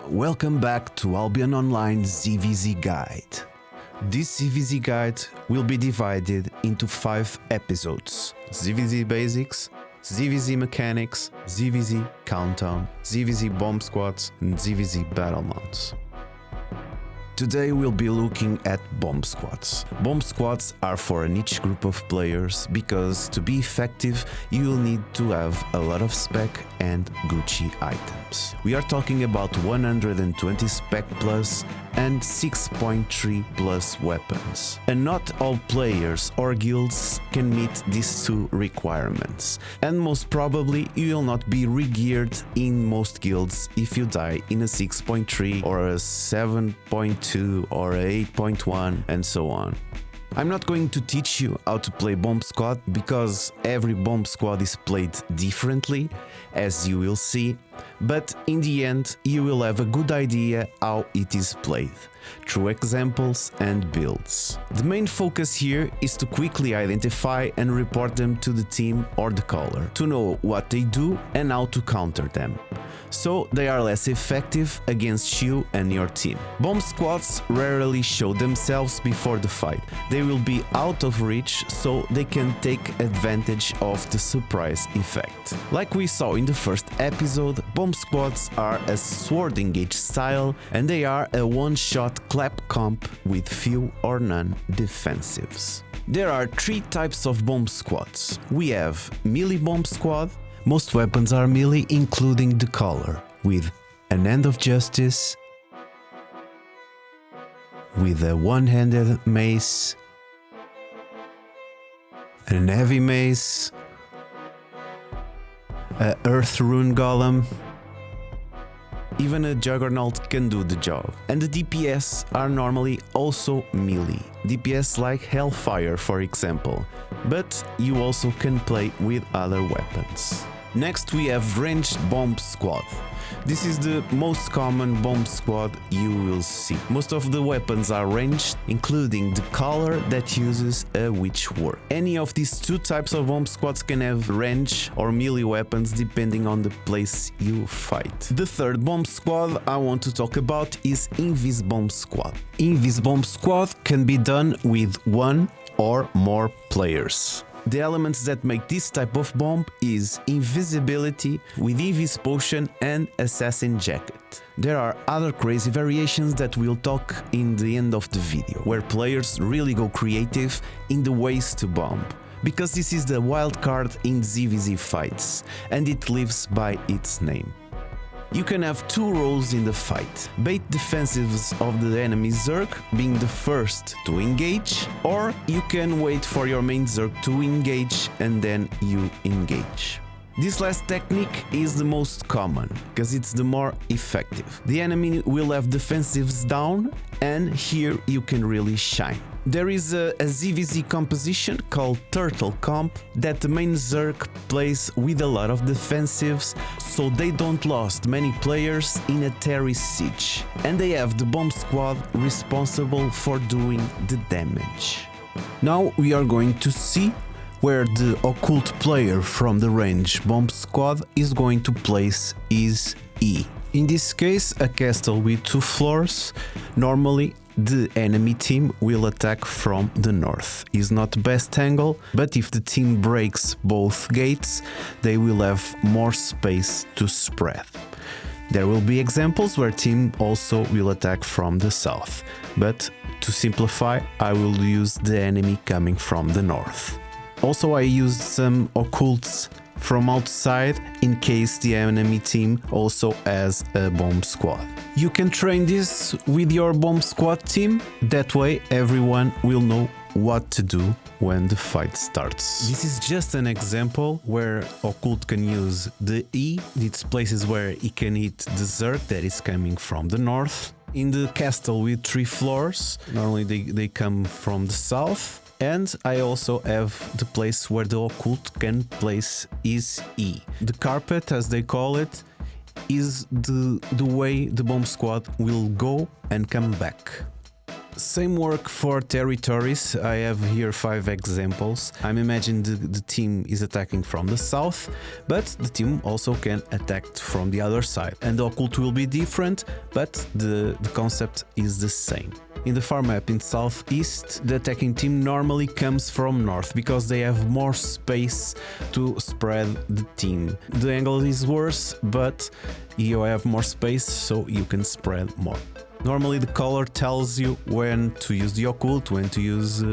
Welcome back to Albion Online ZvZ Guide. This ZvZ Guide will be divided into 5 episodes: ZvZ Basics, ZvZ Mechanics, ZvZ Countdown, ZvZ Bombsquads and ZvZ Battlemounts. Today we'll be looking at Bomb Squads. Bomb Squads are for a niche group of players because to be effective you'll need to have a lot of spec and Gucci items. We are talking about 120 spec plus and 6.3 plus weapons. And not all players or guilds can meet these two requirements. And most probably you will not be re-geared in most guilds if you die in a 6.3 or a 7.2 or a 8.1 and so on. I'm not going to teach you how to play Bomb Squad because every Bomb Squad is played differently, as you will see, but in the end you will have a good idea how it is played, through examples and builds. The main focus here is to quickly identify and report them to the team or the caller, to know what they do and how to counter them, so they are less effective against you and your team. Bomb squads rarely show themselves before the fight. They will be out of reach, so they can take advantage of the surprise effect. Like we saw in the first episode, bomb squads are a sword engage style and they are a one-shot clap comp with few or none defensives. There are 3 types of bomb squads. We have melee bomb squad. Most weapons are melee, including the collar, with an hand of justice, with a one-handed mace, an heavy mace, a earth rune golem. Even a juggernaut can do the job. And the DPS are normally also melee. DPS like Hellfire, for example, but you also can play with other weapons. Next we have ranged bomb squad. This is the most common bomb squad you will see. Most of the weapons are ranged, including the collar that uses a witch ward. Any of these 2 types of bomb squads can have range or melee weapons depending on the place you fight. The third bomb squad I want to talk about is Invis Bombsquad. Invis Bombsquad can be done with 1 or more players. The elements that make this type of bomb is invisibility with Invis potion and assassin jacket. There are other crazy variations that we'll talk in the end of the video, where players really go creative in the ways to bomb, because this is the wild card in ZvZ fights and it lives by its name. You can have 2 roles in the fight: bait defensives of the enemy Zerg, being the first to engage, or you can wait for your main Zerg to engage and then you engage. This last technique is the most common, because it's the more effective. The enemy will have defensives down, and here you can really shine. There is a ZvZ composition called Turtle Comp that the main Zerg plays with a lot of defensives, so they don't lose many players in a Terri siege, and they have the bomb squad responsible for doing the damage. Now we are going to see where the occult player from the range bomb squad is going to place his E. In this case, a castle with 2 floors. Normally the enemy team will attack from the north. It's not best angle, but if the team breaks both gates, they will have more space to spread. There will be examples where team also will attack from the south, but to simplify, I will use the enemy coming from the north. Also, I used some occults from outside in case the enemy team also has a bomb squad. You can train this with your bomb squad team, that way everyone will know what to do when the fight starts. This is just an example where Occult can use the E. It's places where he can hit the Zerg that is coming from the north. In the castle with 3 floors, normally they come from the south. And I also have the place where the Occult can place his E. The carpet, as they call it, is the way the bomb squad will go and come back. Same work for territories. I have here 5 examples. I'm imagining the team is attacking from the south, but the team also can attack from the other side. And the Occult will be different, but the concept is the same. In the far map in southeast, the attacking team normally comes from north because they have more space to spread the team. The angle is worse, but you have more space, so you can spread more. Normally the color tells you when to use the Occult, when to use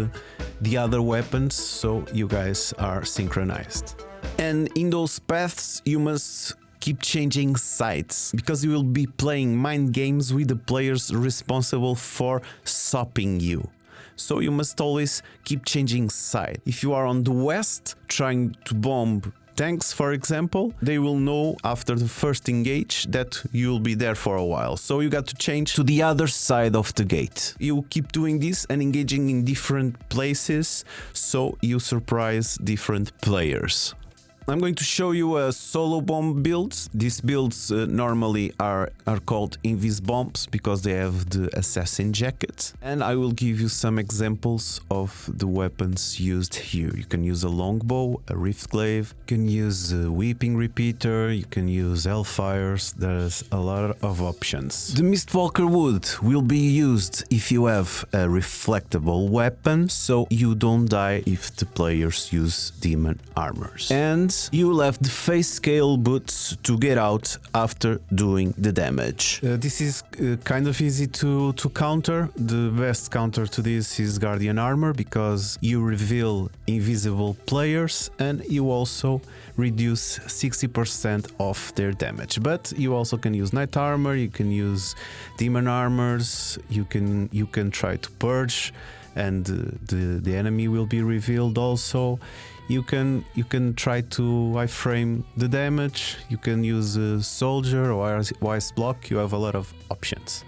the other weapons, so you guys are synchronized. And in those paths you must keep changing sides, because you will be playing mind games with the players responsible for stopping you. So you must always keep changing side. If you are on the west trying to bomb tanks, for example, they will know after the first engage that you'll be there for a while. So you got to change to the other side of the gate. You keep doing this and engaging in different places, so you surprise different players. I'm going to show you a solo bomb builds. These builds normally are called Invis Bombs because they have the assassin jacket. And I will give you some examples of the weapons used here. You can use a longbow, a riftglaive, you can use a weeping repeater, you can use hellfires. There's a lot of options. The Mistwalker wood will be used if you have a reflectable weapon, so you don't die if the players use demon armors. And you will have the face scale boots to get out after doing the damage. This is kind of easy to counter. The best counter to this is Guardian armor, because you reveal invisible players and you also reduce 60% of their damage. But you also can use knight armor, you can use demon armors, you can try to purge and the enemy will be revealed also. You can try to iframe the damage, you can use a soldier or wise block, you have a lot of options.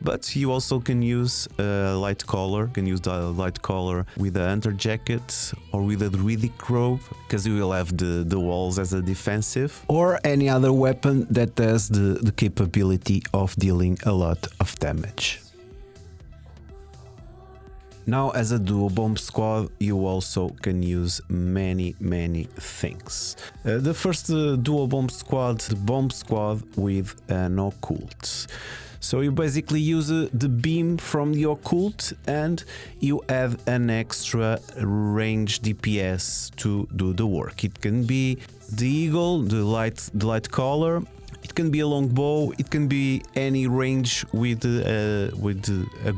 But you also can use a Lightcaller, you can use the Lightcaller with a hunter jacket or with a druidic robe, because you will have the walls as a defensive, or any other weapon that has the capability of dealing a lot of damage. Now, as a duo bomb squad, you also can use many things. The first duo bomb squad, the bomb squad with an occult. So you basically use the beam from the occult and you add an extra range DPS to do the work. It can be the eagle, the Lightcaller. It can be a longbow. It can be any range with a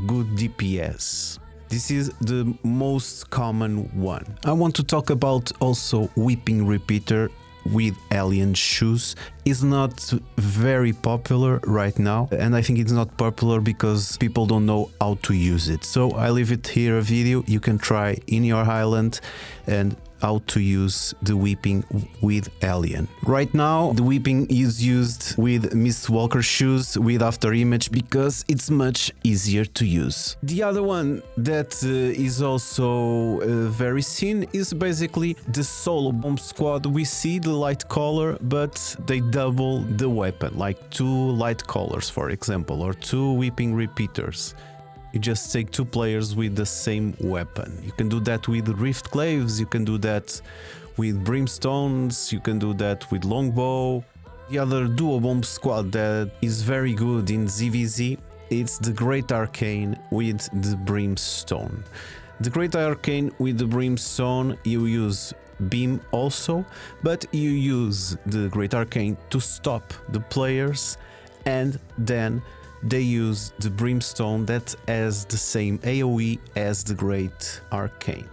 good DPS. This is the most common one. I want to talk about also Weeping Repeater with alien shoes. Is not very popular right now, and I think it's not popular because people don't know how to use it. So I leave it here a video you can try in your island and how to use the weeping with alien. Right now the weeping is used with Mistwalker shoes with after image because it's much easier to use. The other one that is also very seen is basically the solo bomb squad. We see the Lightcaller, but they double the weapon, like 2 Lightcallers for example, or 2 weeping repeaters. You just take 2 players with the same weapon. You can do that with riftglaives, you can do that with brimstones, you can do that with longbow. The other duo bomb squad that is very good in ZvZ, it's the Great Arcane with the brimstone. The Great Arcane with the brimstone, you use beam also, but you use the Great Arcane to stop the players, and then they use the brimstone that has the same AoE as the Great Arcane.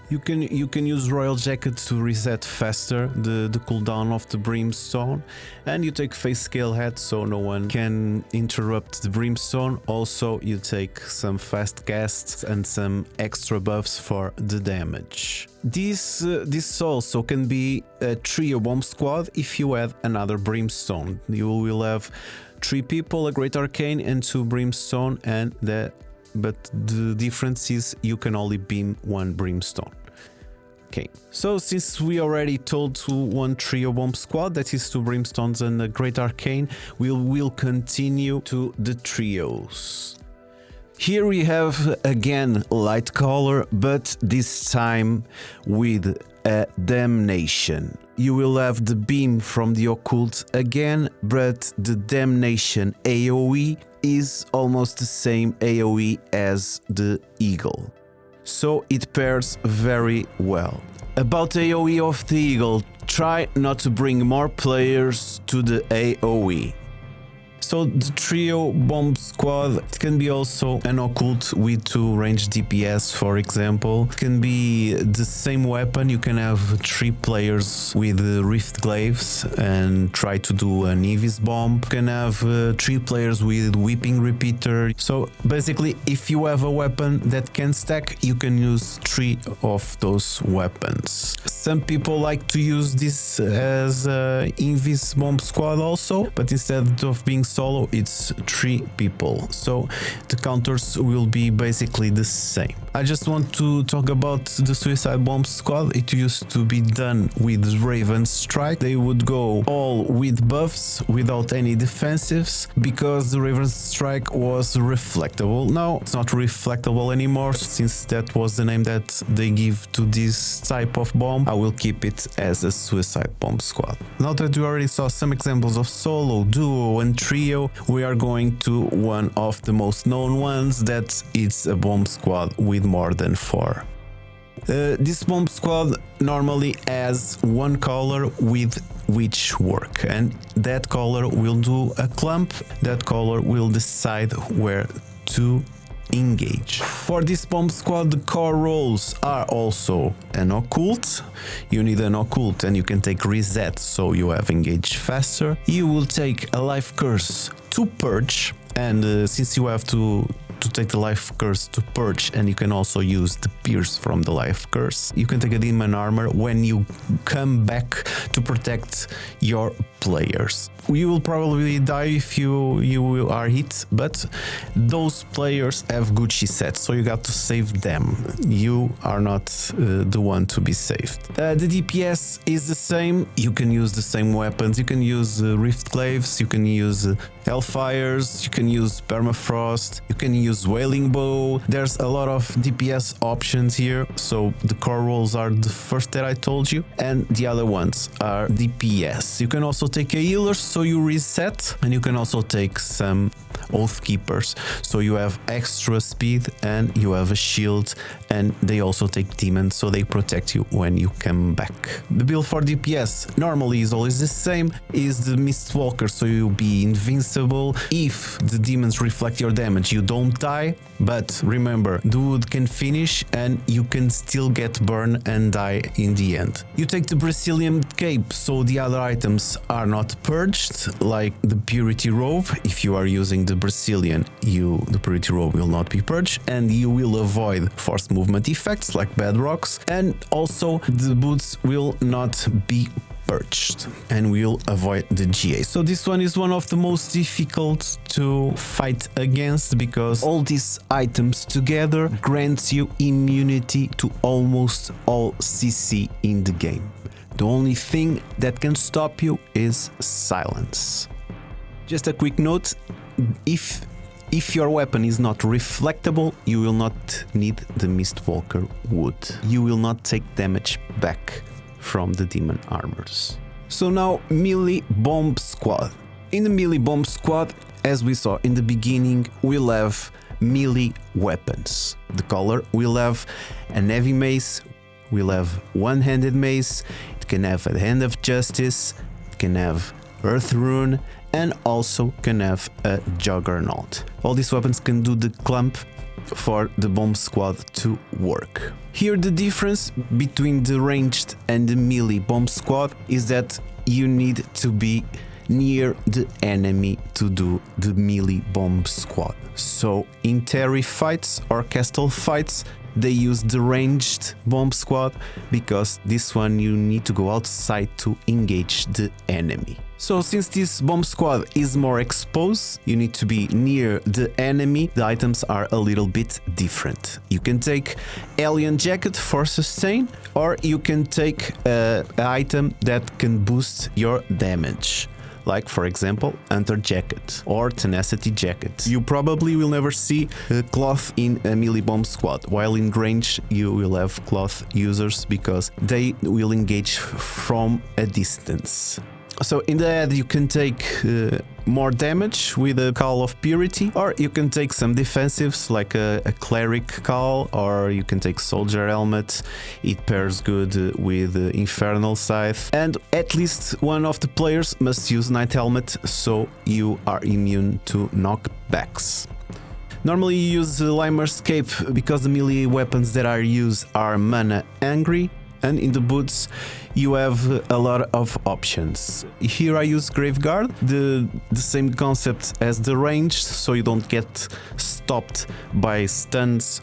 You can use Royal Jacket to reset faster the cooldown of the brimstone, and you take face scale head so no one can interrupt the brimstone. Also you take some fast casts and some extra buffs for the damage. This also can be a trio bomb squad if you add another brimstone. You will have 3 people, a Great Arcane and 2 brimstone, but the difference is you can only beam 1 brimstone. Okay, so since we already told to 1 trio bomb squad, that is 2 brimstones and a Great Arcane, we will continue to the trios. Here we have again Lightcaller, but this time with a Damnation. You will have the beam from the Occult again, but the Damnation AoE is almost the same AoE as the Eagle. So it pairs very well. About AoE of the Eagle, try not to bring more players to the AoE. So the trio bomb squad, it can be also an Occult with 2 ranged DPS, for example. It can be the same weapon. You can have 3 players with Rift Glaives and try to do an Invis bomb. You can have 3 players with Whipping Repeater. So basically, if you have a weapon that can stack, you can use 3 of those weapons. Some people like to use this as Invis Bombsquad also, but instead of being solo, it's 3 people, so the counters will be basically the same. I just want to talk about the Suicide Bomb Squad. It used to be done with Raven Strike. They would go all with buffs without any defensives because the Raven Strike was reflectable. Now it's not reflectable anymore, since that was the name that they give to this type of bomb. I will keep it as a Suicide Bomb Squad. Now that we already saw some examples of solo, duo and trio, we are going to one of the most known ones, that it's a bomb squad with more than 4. This bomb squad normally has one color with which work, and that color will do a clump. That color will decide where to engage. For this bomb squad, the core roles are also an Occult. You need an Occult and you can take reset, so you have engaged faster. You will take a life curse to purge, and since you have to take the life curse to purge, and you can also use the pierce from the life curse, you can take a demon armor when you come back to protect your players. You will probably die if you are hit, but those players have Gucci sets, so you got to save them. You are not the one to be saved. The DPS is the same. You can use the same weapons. You can use Rift Glaives, you can use Hellfires, you can use Permafrost, you can use Wailing Bow. There's a lot of DPS options here, so the core roles are the first that I told you, and the other ones are DPS. You can also take a healer, so you reset, and you can also take some Oath Keepers, so you have extra speed and you have a shield, and they also take demons, so they protect you when you come back. The build for DPS normally is always the same, is the Mistwalker, so you'll be invincible. If the demons reflect your damage, you don't die, but remember, the wood can finish and you can still get burned and die in the end. You take the Brazilian Cape, so the other items are not purged, like the Purity Robe. If you are using the Brazilian, the Purity Robe will not be purged, and you will avoid forced movement effects like Bedrocks, and also the boots will not be purged, and we'll avoid the GA. So this one is one of the most difficult to fight against, because all these items together grants you immunity to almost all CC in the game. The only thing that can stop you is silence. Just a quick note, if your weapon is not reflectable, you will not need the Mistwalker wood. You will not take damage back from the demon armors. So now, melee bomb squad. In the melee bomb squad, as we saw in the beginning, we'll have melee weapons. The color will have an heavy mace, we'll have one-handed mace, it can have a hand of justice, it can have earth rune, and also can have a juggernaut. All these weapons can do the clump for the bomb squad to work. Here the difference between the ranged and the melee bomb squad is that you need to be near the enemy to do the melee bomb squad. So in Terri fights or castle fights, they use the ranged bomb squad, because this one you need to go outside to engage the enemy. So since this bomb squad is more exposed, you need to be near the enemy. The items are a little bit different. You can take Alien Jacket for sustain, or you can take an item that can boost your damage, like for example Hunter Jacket or Tenacity Jacket. You probably will never see cloth in a melee bomb squad, while in range you will have cloth users because they will engage from a distance. So in the head you can take more damage with a Call of Purity, or you can take some defensives like a Cleric Call, or you can take Soldier Helmet. It pairs good with Infernal Scythe, and at least one of the players must use Night Helmet so you are immune to knockbacks. Normally you use Limer's Cape because the melee weapons that are used are mana angry, and in the boots you have a lot of options. Here I use Graveguard, the same concept as the ranged, so you don't get stopped by stuns,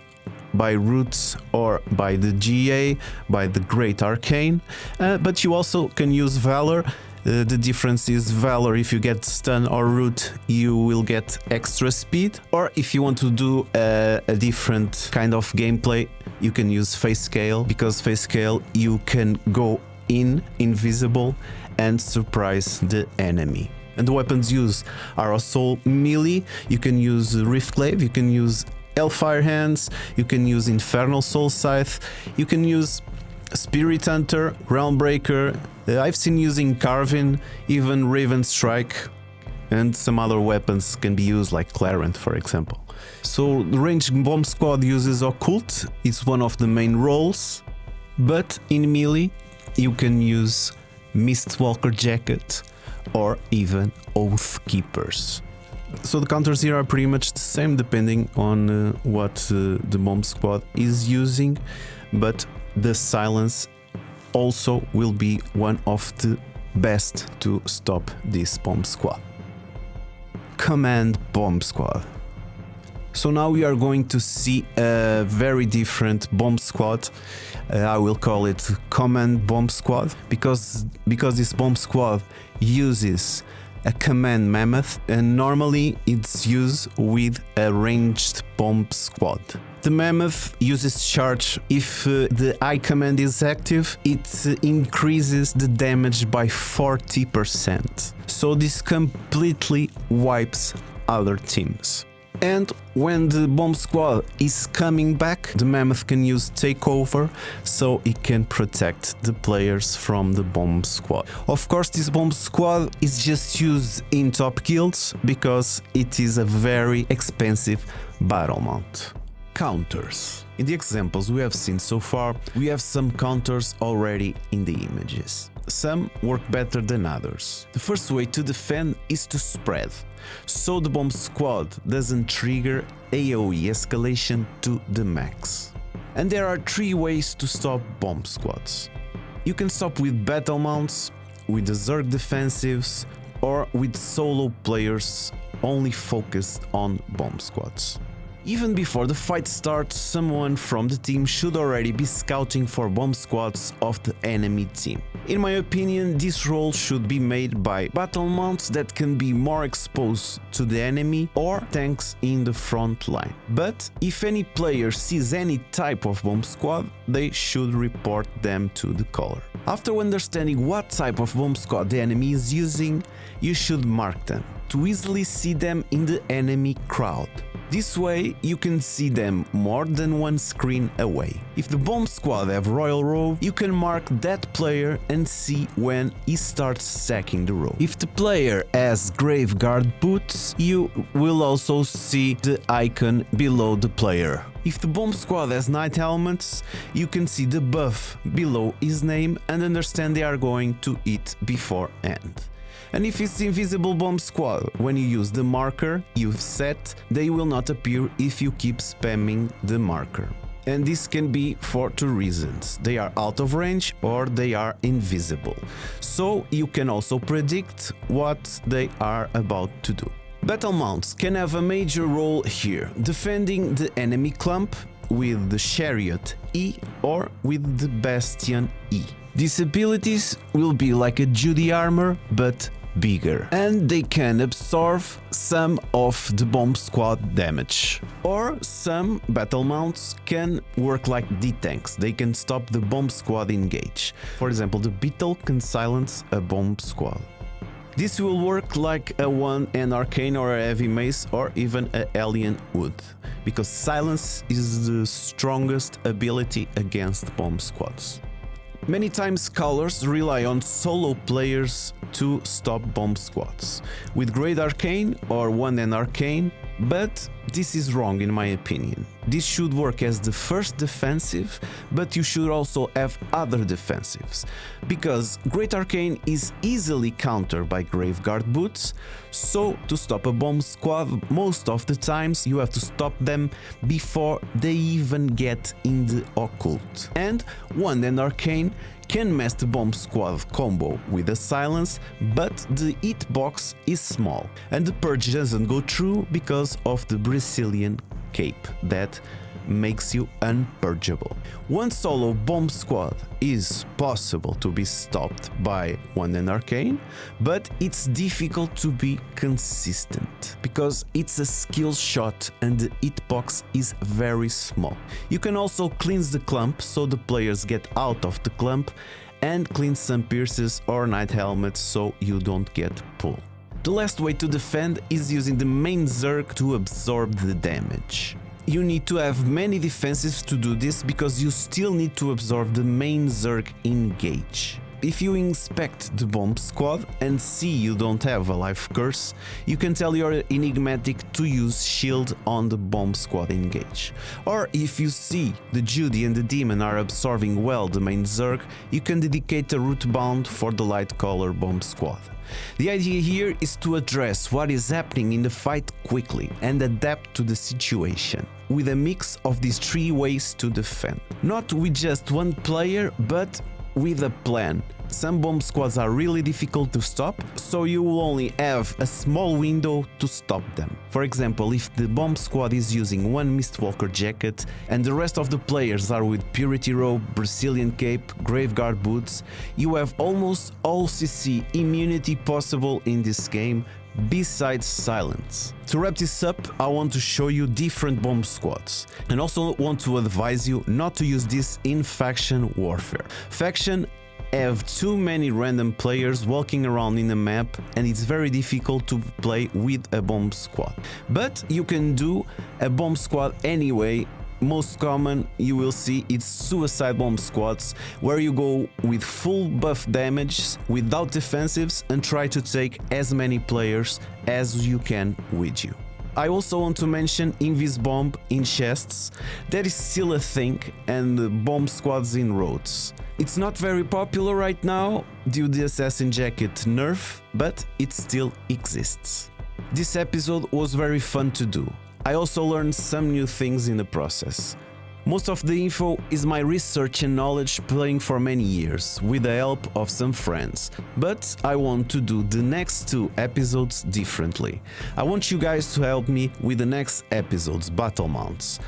by roots, or by the GA, by the Great Arcane, but you also can use Valor. The difference is Valor, if you get stun or root, you will get extra speed, or if you want to do a different kind of gameplay, you can use Face Scale, because Face Scale you can go invisible and surprise the enemy. And the weapons used are also melee. You can use Riftglaive, you can use Hellfire Hands, you can use Infernal Soul Scythe, you can use Spirit Hunter, Realmbreaker, I've seen using Carvin, even Raven Strike, and some other weapons can be used like Clarent for example. So the ranged bomb squad uses Occult, it's one of the main roles, but in melee you can use Mistwalker Jacket or even Oath Keepers. So the counters here are pretty much the same depending on what the bomb squad is using, but the silence also will be one of the best to stop this bomb squad. Command bomb squad. So now we are going to see a very different bomb squad. I will call it Command Bomb Squad because this bomb squad uses a command mammoth, and normally it's used with a ranged bomb squad. The mammoth uses charge. If the I command is active, it increases the damage by 40%. So this completely wipes other teams. And when the bomb squad is coming back, the mammoth can use takeover so it can protect the players from the bomb squad. Of course, this bomb squad is just used in top guilds because it is a very expensive battle mount. Counters. In the examples we have seen so far, we have some counters already in the images. Some work better than others. The first way to defend is to spread, so the bomb squad doesn't trigger AoE escalation to the max. And there are 3 ways to stop bomb squads. You can stop with Battlemounts, with the Zerg Defensives, or with solo players only focused on bomb squads. Even before the fight starts, someone from the team should already be scouting for bomb squads of the enemy team. In my opinion, this role should be made by Battlemounts that can be more exposed to the enemy or tanks in the front line. But if any player sees any type of bomb squad, they should report them to the caller. After understanding what type of bomb squad the enemy is using, you should mark them to easily see them in the enemy crowd. This way you can see them more than one screen away. If the bomb squad have Royal Robe, you can mark that player and see when he starts stacking the robe. If the player has Graveguard boots, you will also see the icon below the player. If the bomb squad has Night Helmets, you can see the buff below his name and understand they are going to hit beforehand. And if it's Invisible Bomb Squad, when you use the marker you've set, they will not appear if you keep spamming the marker. And this can be for 2 reasons. They are out of range or they are invisible. So you can also predict what they are about to do. Battlemounts can have a major role here, defending the enemy clump with the Chariot E or with the Bastion E. These abilities will be like a Judy armor, but bigger, and they can absorb some of the bomb squad damage. Or some battle mounts can work like D-tanks, they can stop the bomb squad engage. For example, the Beetle can silence a bomb squad. This will work like a one an arcane or a heavy mace or even a alien wood, because silence is the strongest ability against bomb squads. Many times scholars rely on solo players to stop bomb squads with great arcane or one an arcane, but this is wrong in my opinion. This should work as the first defensive, but you should also have other defensives, because great arcane is easily countered by graveguard boots, so to stop a bomb squad most of the times you have to stop them before they even get in the occult. And one and arcane can mess the bomb squad combo with a silence, but the hitbox is small and the purge doesn't go through because of the Brazilian cape that makes you unpurgeable. One solo bomb squad is possible to be stopped by one and arcane, but it's difficult to be consistent because it's a skill shot and the hitbox is very small. You can also cleanse the clump so the players get out of the clump, and cleanse some pierces or knight helmets so you don't get pulled. The last way to defend is using the main Zerg to absorb the damage. You need to have many defensives to do this because you still need to absorb the main Zerg engage. If you inspect the bomb squad and see you don't have a life curse, you can tell your enigmatic to use shield on the bomb squad engage. Or if you see the Judy and the demon are absorbing well the main Zerg, you can dedicate a root bound for the Lightcaller bomb squad. The idea here is to address what is happening in the fight quickly and adapt to the situation, with a mix of these three ways to defend. Not with just one player, but with a plan. Some bomb squads are really difficult to stop, so you will only have a small window to stop them. For example, if the bomb squad is using one Mistwalker jacket and the rest of the players are with Purity Robe, Brazilian cape, Graveguard boots, you have almost all CC immunity possible in this game, besides silence. To wrap this up, I want to show you different bomb squads, and also want to advise you not to use this in faction warfare. Faction have too many random players walking around in the map and it's very difficult to play with a bomb squad. But you can do a bomb squad anyway. Most common you will see it's suicide bomb squads, where you go with full buff damage without defensives and try to take as many players as you can with you. I also want to mention Invis Bomb in chests. That is still a thing, and bomb squads in roads. It's not very popular right now due to the assassin jacket nerf, but it still exists. This episode was very fun to do. I also learned some new things in the process. Most of the info is my research and knowledge playing for many years, with the help of some friends. But I want to do the next 2 episodes differently. I want you guys to help me with the next episodes, Battlemounts.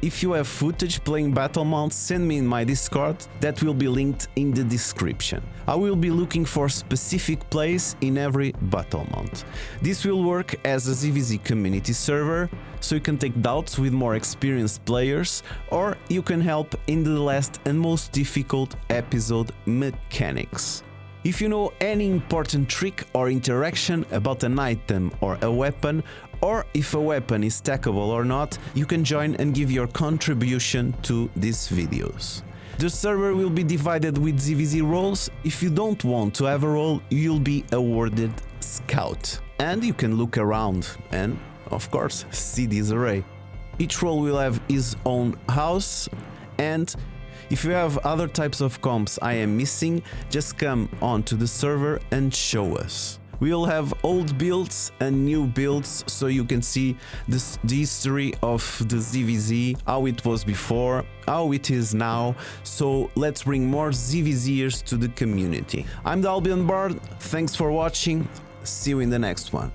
If you have footage playing Battlemounts, send me in my Discord, that will be linked in the description. I will be looking for specific plays in every Battlemount. This will work as a ZvZ community server, so you can take doubts with more experienced players, or you can help in the last and most difficult episode, Mechanics. If you know any important trick or interaction about an item or a weapon, or if a weapon is stackable or not, you can join and give your contribution to these videos. The server will be divided with ZvZ roles. If you don't want to have a role, you'll be awarded Scout. And you can look around and, of course, see this array. Each role will have his own house, and if you have other types of comps I am missing, just come onto the server and show us. We will have old builds and new builds, so you can see the history of the ZvZ, how it was before, how it is now. So let's bring more ZvZers to the community. I'm the Albion Bard, thanks for watching, see you in the next one.